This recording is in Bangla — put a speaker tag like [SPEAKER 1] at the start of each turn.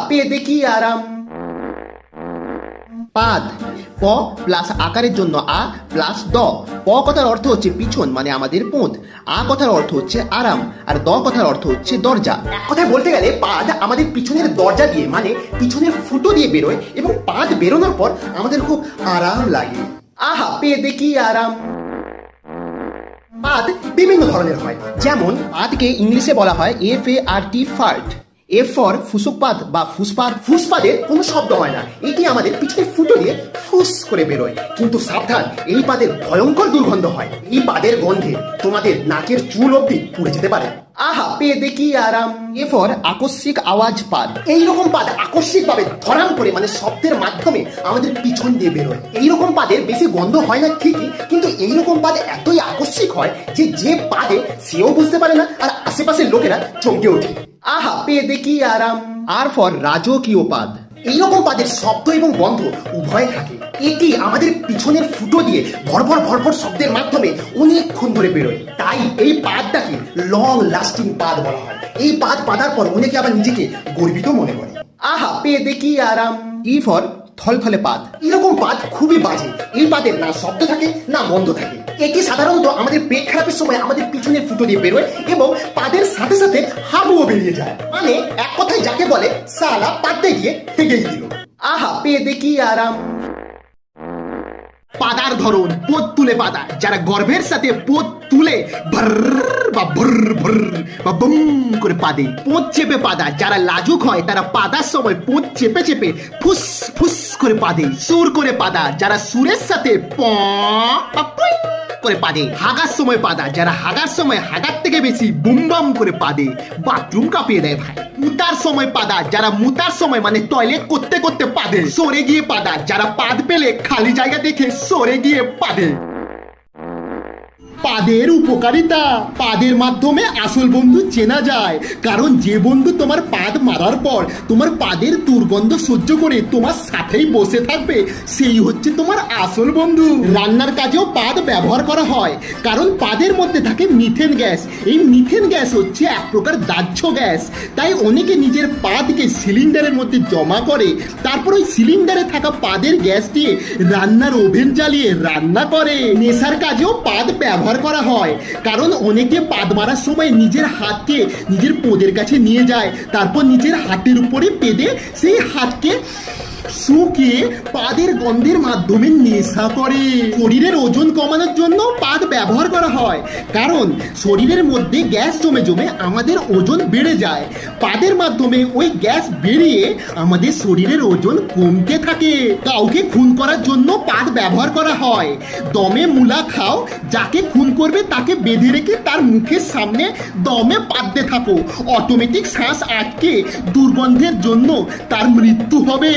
[SPEAKER 1] পেদে কি আরাম। পাদ, প প্লাস আকারের জন্য আ প্লাস দ। প কথার অর্থ হচ্ছে পিছন মানে আমাদের পোঁত, আ কথার অর্থ হচ্ছে আরাম, আর দ কথার অর্থ হচ্ছে দরজা। এক কথায় বলতে গেলে পাদ আমাদের পিছনের দরজা দিয়ে মানে পিছনের ফুটো দিয়ে বেরোয় এবং পাদ বেরোনোর পর আমাদের খুব আরাম লাগে। আহা পেদে কি আরাম। পাদ বিভিন্ন ধরনের হয়, যেমন পাদকে ইংলিশে বলা হয় FART ফার্ট। এফ ফর ফুসুকপাদ বা ফুসপাদ। ফুসপাদের কোনো শব্দ হয় না, এটি আমাদের পিছনে ফুটো দিয়ে ফুস করে বেরোয়। কিন্তু সাবধান, এই পাদের ভয়ঙ্কর দুর্গন্ধ হয়। এই পাদের গন্ধে তোমাদের নাকের চুল অবধি পুড়ে যেতে পারে। আহা পেদে কি আরাম। এ ফর আকস্মিক আওয়াজ পাদ। এইরকম পাদ আকস্মিক ভাবে ধরাম করে মানে শব্দের মাধ্যমে আমাদের পিছন দিয়ে বেরোয়। এইরকম পাদের বেশি গন্ধ হয় না ঠিকই, কিন্তু এইরকম পাদ এতই আকস্মিক হয় যে পাদে সেও বুঝতে পারে না আর আশেপাশের লোকেরা চমকে ওঠে। আহা পেদে কি আরাম। আর ফর রাজকীয় পাদ। এইরকম পাদের শব্দ এবং গন্ধ উভয় থাকে। এটি আমাদের পিছনের ফুটো দিয়ে ভরভর ভরভর শব্দের মাধ্যমে অনেকক্ষণ ধরে বেরোয়, তাই এই পাদটাকে লং লাস্টিং পাদ বলা হয়। এই পাদ পাদার পর অনেকে আবার নিজেকে গর্বিত মনে করে। আহা পেদে কি আরাম। ই ফর থলথলে পাদ। এরকম পাদ খুবই বাজে। এই পাদের না শব্দ থাকে না গন্ধ থাকে। এটি সাধারণত আমাদের পেট খারাপের সময় আমাদের পিছনের ফুটো দিয়ে বেরোয় এবং পাদের সাথে সাথে হাবুও বেরিয়ে যায়, মানে এক কথায় যাকে বলে সালা পাদতে গিয়ে থেকেই দিল। আহা পেদে কি আরাম। পাদার ধরন পোত তুলে পাদা, যারা গর্ভের সাথে পোত তুলে ভর বা ভর ভর বা বুম করে পাদে। পোত চেপে পাদা, যারা লাজুক হয় তারা পাদার সময় পোত চেপে চেপে ফুস ফুস করে পাদে। সুর করে পাদা, যারা সুরের সাথে প বা পুই করে পাদে। হাগার সময় পাদা, যারা হাগার সময় হাগার থেকে বেশি বুম বাম করে পাদে, বাথরুম কাঁপিয়ে দেয় ভাই। মুতার সময় পাদা, যারা মুতার সময় মানে টয়লেট করতে করতে পাদে। সরে গিয়ে পাদা, যারা পাদ পেলে খালি জায়গা দেখে সরে গিয়ে পাদে। পাদের উপকারিতা। পাদের মাধ্যমে আসল বন্ধু চেনা যায়, কারণ যে বন্ধু তোমার পাদ মারার পর তোমার পাদের দুর্গন্ধ সহ্য করে তোমার সাথেই বসে থাকবে, সেই হচ্ছে তোমার আসল বন্ধু। রান্নার কাজেও পাদ ব্যবহার করা হয়, কারণ পাদের মধ্যে থাকে মিথেন গ্যাস। এই মিথেন গ্যাস হচ্ছে এক প্রকার দাহ্য গ্যাস, তাই অনেকে নিজের পাদকে সিলিন্ডারের মধ্যে জমা করে, তারপর ওই সিলিন্ডারে থাকা পাদের গ্যাস দিয়ে রান্নার ওভেন জ্বালিয়ে রান্না করে। নেশার কাজেও পাদ ব্যবহার করা হয়, কারণ অনেকে পাদ মারার সময় নিজের হাতকে নিজের পোদের কাছে নিয়ে যায়, তারপর নিজের হাতের উপরে পেদে সেই হাতকে শুকিয়ে পাদের গন্ধের মাধ্যমে নেশা করে। শরীরের ওজন কমানোর জন্য পাদ ব্যবহার করা হয়, কারণ শরীরের মধ্যে গ্যাস জমে জমে আমাদের ওজন বেড়ে যায়। পাদের মাধ্যমে ওই গ্যাস বেরিয়ে আমাদের শরীরের ওজন কমতে থাকে। কাউকে খুন করার জন্য পাদ ব্যবহার করা হয়। দমে মূলা খাও, যাকে খুন করবে তাকে বেঁধে রেখে তার মুখের সামনে দমে পাদতে থাকো, অটোমেটিক শ্বাস আটকে দুর্গন্ধের জন্য তার মৃত্যু হবে।